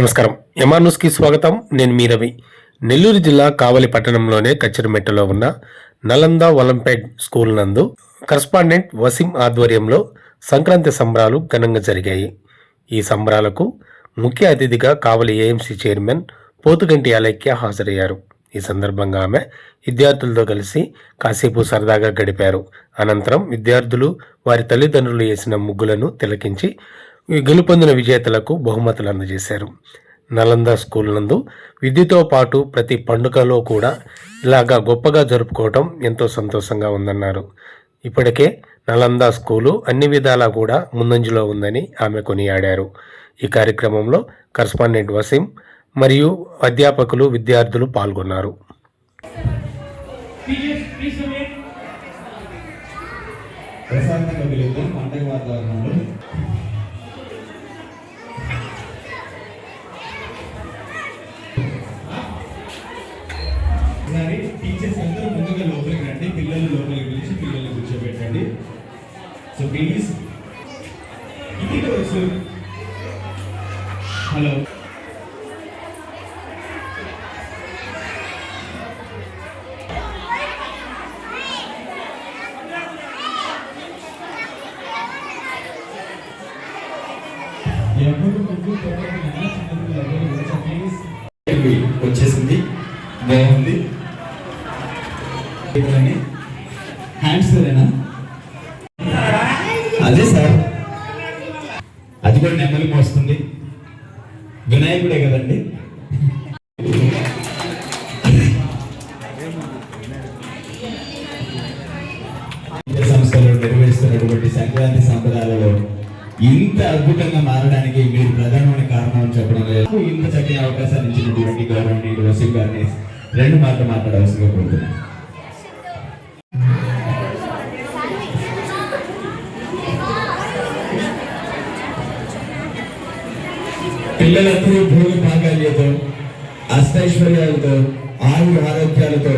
నమస్కారం. ఎంఆర్ న్యూస్‌కి స్వాగతం. నేను మీ రవి. నెల్లూరు జిల్లా కావలి పట్టణంలోనే కచ్చరిమెట్టలో ఉన్న నలంద ఒలింపియాడ్ స్కూల్ నందు కరస్పాండెంట్ వసీం ఆధ్వర్యంలో సంక్రాంతి సంబరాలు ఘనంగా జరిగాయి. ఈ సంబరాలకు ముఖ్య అతిథిగా కావలి ఏఎంసీ చైర్మన్ పోతుగంటి అలైక్య హాజరయ్యారు. ఈ సందర్భంగా ఆమె విద్యార్థులతో కలిసి కాసేపు సరదాగా గడిపారు. అనంతరం విద్యార్థులు వారి తల్లిదండ్రులు వేసిన ముగ్గులను తిలకించి గెలుపొందిన విజేతలకు బహుమతులు అందజేశారు. నలంద స్కూల్ నందు విద్యతో పాటు ప్రతి పండుగలో కూడా ఇలాగా గొప్పగా జరుపుకోవటం ఎంతో సంతోషంగా ఉందన్నారు. ఇప్పటికే నలంద స్కూలు అన్ని విధాలా కూడా ముందంజలో ఉందని ఆమె కొనియాడారు. ఈ కార్యక్రమంలో కరస్పాండెంట్ వసీం మరియు అధ్యాపకులు, విద్యార్థులు పాల్గొన్నారు. టీచర్స్ అందరూ ముందుగా లోపలికి రండి, పిల్లలు లోపలికి పిలిచి పిల్లల్ని కూర్చోబెట్టండి. సో ప్లీజ్ హలో వచ్చేసింది, బాగుంది. హ్యాండ్స్ అదే సార్, అది కూడా నెమ్మది మోస్తుంది. వినాయకుడే కదండి. సంస్థలో నిర్వహిస్తున్నటువంటి సంక్రాంతి సంబరాలలో ఇంత అద్భుతంగా మారడానికి మీరు ప్రధానమైన కారణం చెప్పడం లేదు. ఇంత చక్కని అవకాశాన్ని ఇచ్చినటువంటి గౌరవనీయులు వసీం గారిని రెండు మాటలు మాట్లాడవలసిగా కోరుతున్నాను. పిల్లలందరూ భోగి భాగాలతో, అష్టైశ్వర్యాలతో, ఆయుర ఆరోగ్యాలతో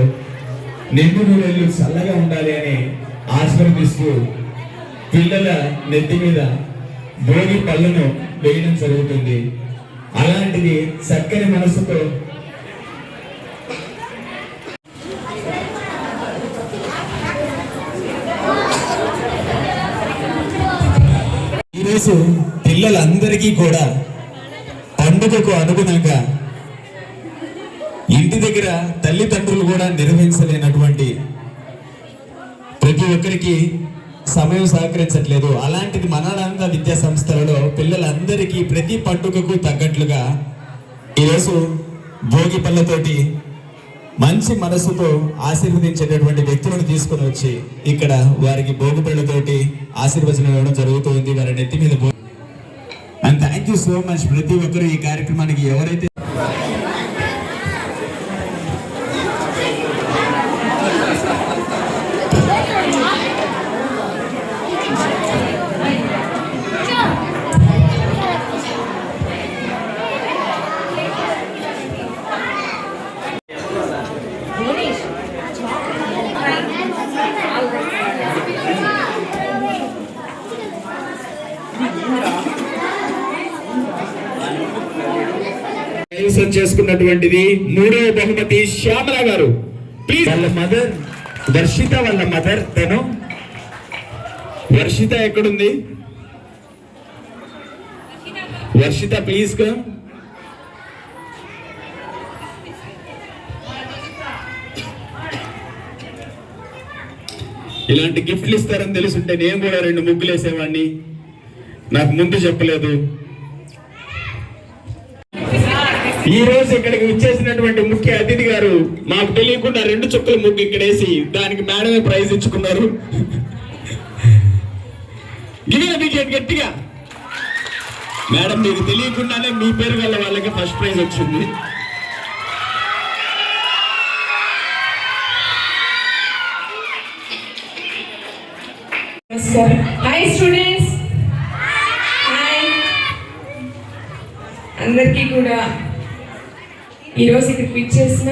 నిండు నూనెలు చల్లగా ఉండాలి అని ఆశీర్వదిస్తూ పిల్లల నెత్తి మీద భోగి పళ్ళను వేయడం జరుగుతుంది. అలాంటిది చక్కని మనసుతో ఈరోజు పిల్లలందరికీ కూడా పండుగకు అనుగుణంగా ఇంటి దగ్గర తల్లిదండ్రులు కూడా నిర్వహించలేనటువంటి ప్రతి ఒక్కరికి సమయం సహకరించట్లేదు. అలాంటిది మన నలంద విద్యా సంస్థలలో పిల్లలందరికీ ప్రతి పండుగకు తగ్గట్లుగా ఈరోజు భోగి పళ్ళతోటి మంచి మనసుతో ఆశీర్వదించేటటువంటి వ్యక్తులను తీసుకుని వచ్చి ఇక్కడ వారికి భోగి పళ్ళతోటి ఆశీర్వచనం ఇవ్వడం జరుగుతుంది. వారి నెత్తి మీద and thank you so much. ప్రతి ఒక్కరు ఈ కార్యక్రమానికి ఎవరైతే చేసుకున్నటువంటిది మూడవ బహుమతి శ్యామల గారు. ప్లీజ్ వాళ్ళ మదర్ వర్షిత, వాళ్ళ మదర్ తను. వర్షిత ఎక్కడుంది? Varshita please come. ఇలాంటి గిఫ్ట్లు ఇస్తారని తెలుసుంటే నేను కూడా 2 ముగ్గులు వేసేవాడిని. నాకు ముందు చెప్పలేదు. ఈ రోజు ఇక్కడికి వచ్చేసినటువంటి ముఖ్య అతిథి గారు మాకు తెలియకుండా 2 చుక్కల ముగ్గు ఇక్కడ వేసి దానికి మేడమే ప్రైజ్ ఇచ్చుకున్నారు. గట్టిగా మేడం, మీకు తెలియకుండానే మీ పేరు వల్ల వాళ్ళకి ఫస్ట్ ప్రైజ్ వచ్చింది. హాయ్ స్టూడెంట్స్, అందరికీ కూడా ఈరోజు ఇక్కడికి విచ్చేసిన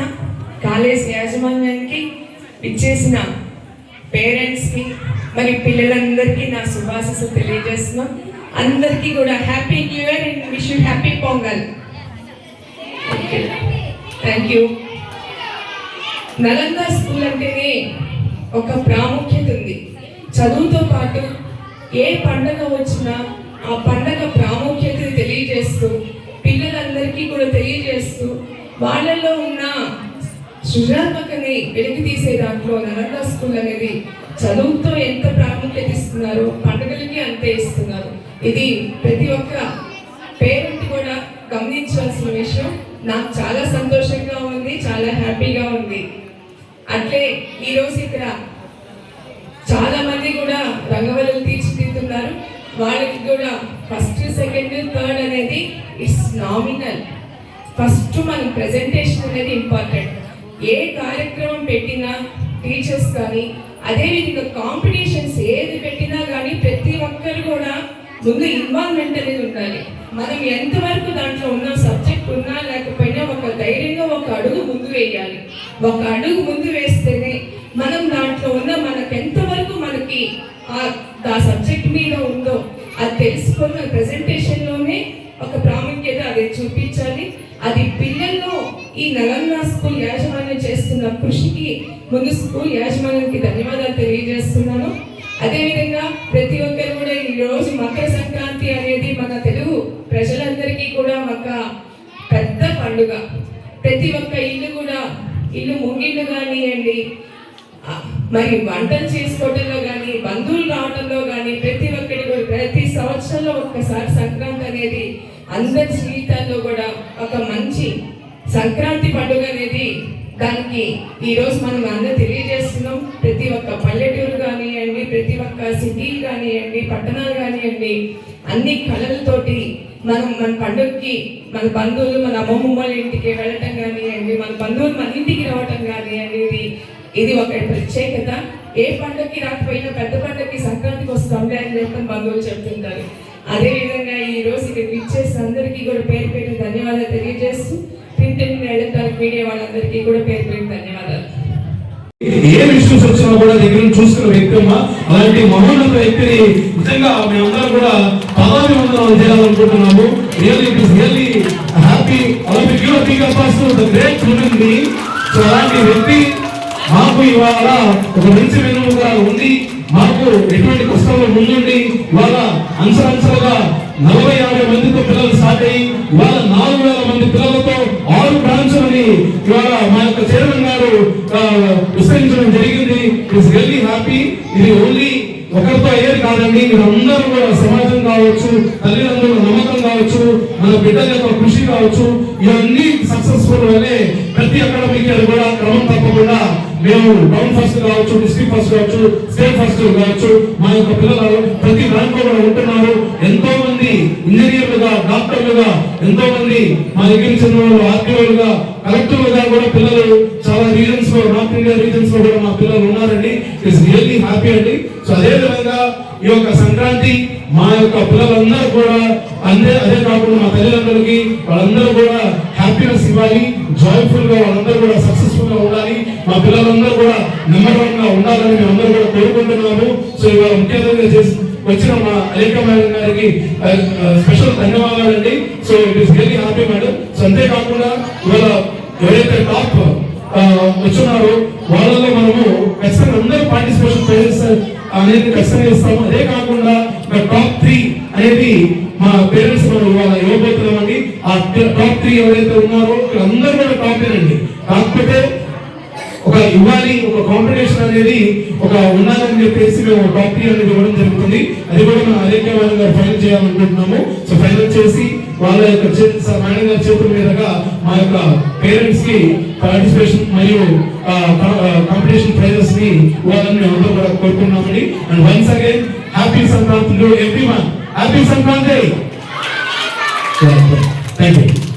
కాలేజ్ యాజమాన్యానికి, విచ్చేసిన పేరెంట్స్కి, మరి పిల్లలందరికీ నా శుభాశీస్సులు తెలియజేస్తున్నాం. అందరికీ కూడా happy new year and wish you happy pongal. Okay, thank you. Nalanda school అంటేనే ఒక ప్రాముఖ్యత ఉంది. చదువుతో పాటు ఏ పండగ వచ్చినా ఆ పండగ ప్రాముఖ్యతని తెలియజేస్తూ పిల్లలందరికీ కూడా తెలియజేస్తూ వాళ్ళల్లో ఉన్న సృజనాత్మకని వెలికి తీసే దాంట్లో నలంద స్కూల్ అనేది చదువుతో ఎంత ప్రాముఖ్యత ఇస్తున్నారో పండుగలకి అంతే ఇస్తున్నారు. ఇది ప్రతి ఒక్క పేరెంట్ కూడా గమనించాల్సిన విషయం. నాకు చాలా సంతోషంగా ఉంది, చాలా హ్యాపీగా ఉంది. అట్లే ఈరోజు ఇక్కడ చాలా మంది కూడా రంగవల్లులు తీర్చిదిద్దుతున్నారు. వాళ్ళకి కూడా ఫస్ట్, సెకండ్, థర్డ్ అనేది ఇట్స్ నామినల్. ఫస్ట్ మన ప్రెజెంటేషన్ అనేది ఇంపార్టెంట్. ఏ కార్యక్రమం పెట్టినా టీచర్స్ కానీ అదేవిధంగా కాంపిటీషన్స్ ఏది పెట్టినా కానీ ప్రతి ఒక్కరు కూడా ముందు ఇన్వాల్వ్మెంట్ అనేది ఉండాలి. మనం ఎంతవరకు దాంట్లో ఉన్న సబ్జెక్ట్ ఉన్నా లేకపోయినా ఒక ధైర్యంగా ఒక అడుగు ముందు వేయాలి. ఒక అడుగు ముందు వేస్తేనే మనం దాంట్లో ఉన్న మనకు ఎంతవరకు మనకి ఆ సబ్జెక్ట్ మీద ఉందో అది తెలుసుకున్న ప్రెజెంటేషన్లోనే ఒక ప్రాముఖ్యత అది చూపించాలి. అది పిల్లల్లో ఈ నలంద స్కూల్ యాజమాన్యం చేస్తున్న కృషికి ముందు స్కూల్ యాజమాన్యానికి ధన్యవాదాలు తెలియజేస్తున్నాను. అదేవిధంగా ప్రతి ఒక్కరు కూడా ఈ రోజు మకర సంక్రాంతి అనేది మన తెలుగు ప్రజలందరికీ కూడా ఒక పెద్ద పండుగ. ప్రతి ఒక్క ఇల్లు కూడా ఇల్లు ముంగిళ్ళు కానివ్వండి, మరి వంటలు చేసుకోవడంలో కానీ బంధువులు రావడంలో కానీ ప్రతి ఒక్కరి కూడా ప్రతి సంవత్సరంలో ఒక్కసారి సంక్రాంతి అనేది అందరి జీవితాల్లో కూడా ఒక మంచి సంక్రాంతి పండుగ అనేది దానికి ఈరోజు మనం అందరూ తెలియజేస్తున్నాం. ప్రతి ఒక్క పల్లెటూరు కానివ్వండి, ప్రతి ఒక్క సిటీలు కానివ్వండి, పట్టణాలు కానివ్వండి, అన్ని కళలతోటి మన పండుగకి మన బంధువులు మన అమ్మమ్మ ఇంటికి వెళ్ళటం కానివ్వండి, మన బంధువులు మన ఇంటికి రావటం కానివ్వండి, ఇది ఒక ప్రత్యేకత. ఏ పండుగకి రాకపోయినా పెద్ద పండుగకి సంక్రాంతికి వస్తాంలే అని చెప్పని బంధువులు చెప్తుంటారు. అదేవిధంగా ఈ రోజు ఇక్కడ ఇచ్చేసి అందరికీ కూడా పేరు పేరు ధన్యవాదాలు తెలియజేస్తూ ప్రింట్ అండ్ ఎలక్ట్రానిక్ మీడియా వాళ్ళందరికీ కూడా పేరు పేరు ధన్యవాదాలు. ఏ ఇష్యూస్ వచ్చినా కూడా దగ్గర చూసుకున్న వ్యక్తి అమ్మా. అలాంటి మహోన్నత వ్యక్తిని నిజంగా మేమందరం కూడా పదవి వందనాలు చేయాలనుకుంటున్నాము. Really it is really happy. అలాంటి బిగ్ అపాస్ the great human being. So అలాంటి వ్యక్తి మాకు ఇవాళ ఒక మంచి వెనుముగా ఉండి మాకు ఎటువంటి కష్టంలో ముందుండి ఇవాళ అంచలంచలుగా 40-50 మందితో పిల్లలు స్టార్ట్ అయ్యి ఇవాళ 4,000 మంది పిల్లలతో 6 బ్రాంచ్లని ఇవాళ మా యొక్క చైర్మన్ గారు విస్తరించడం జరిగింది. It's really happy. ఇది ఓన్లీ ఒకరితో అయ్యేది కాదండి. మీరందరూ కూడా సమాజం కావచ్చు, తల్లిదండ్రుల నమ్మకం కావచ్చు, మన బిడ్డల యొక్క కృషి కావచ్చు, ఇవన్నీ సక్సెస్ఫుల్ వల్లే ప్రతి అకాడమిక్ ఇయర్ కూడా క్రమం తప్పకుండా మేము టౌన్ ఫస్ట్ కావచ్చు, డిస్ట్రిక్ట్ ఫస్ట్ కావచ్చు, స్టేట్ ఫస్ట్ కావచ్చు, మా యొక్క పిల్లలు ప్రతి దాంట్లో కూడా ఉంటున్నారు. ఎంతో మంది ఇంజనీర్లుగా, డాక్టర్లుగా, ఎంతో మంది మా దగ్గర చెందిన వాళ్ళు ఆర్టీఓలుగా, కలెక్టర్లుగా కూడా పిల్లలు చాలా రీజన్స్ లో, నార్త్ ఇండియా రీజన్స్ లో కూడా మా పిల్లలు ఉన్నారండి. ఇట్స్ రియల్లీ హ్యాపీ అండి. సో అదే విధంగా ఈ యొక్క సంక్రాంతి మా యొక్క పిల్లలందరూ కూడా అదే కాకుండా మా తల్లిదండ్రులకి వాళ్ళందరూ కూడా హ్యాపీనెస్ ఇవ్వాలి, జాయ్ఫుల్ గా వాళ్ళందరూ కూడా సక్సెస్ఫుల్ గా ఉండాలి, మా పిల్లలందరూ కూడా నెంబర్ 1 గా ఉండాలని మేమందరూ కూడా కోరుకుంటున్నాము. సో ఇవాళ ముఖ్య అతిథిగా చేసి వచ్చిన మా అలేఖ మేడం గారికి స్పెషల్ ధన్యవాదాలు అండి. So it is really happy madam. So అంతేకాకుండా ఇవాళ ఎవరైతే టాప్ వచ్చున్నారో వాళ్ళలో మనము ఖచ్చితంగా అందరూ పార్టిసిపేషన్ అనేది ఖచ్చితంగా ఇస్తాము. అదే కాకుండా టాప్ 3 అనేది మా పేరెంట్స్ మనం ఇవాళ ఇవ్వబోతున్నామండి. ఆ టాప్ 3 ఎవరైతే ఉన్నారో అందరూ కూడా టాప్ అండి. కాకపోతే ఒక ఇవ్వాలి, ఒక కాంపిటీషన్ అనేది ఒక ఉండాలని చెప్పేసి మేము టాప్ 3 అనేది ఇవ్వడం జరుగుతుంది. అది కూడా మనం అలేఖ మేడం గారు ఫైనల్ చేయాలనుకుంటున్నాము. సో ఫైనల్ చేసి వాళ్ళ యొక్క మేడం గారి చేతుల మీదుగా మా యొక్క పేరెంట్స్ కి పార్టిసిపేషన్ మరియు కాంపిటీషన్ ప్రైజెస్ ని ఇవ్వాలని మేము అందరూ కూడా కోరుకున్నామండి. And once again happy Sankranti to everyone. Happy Sankranti. Thank you.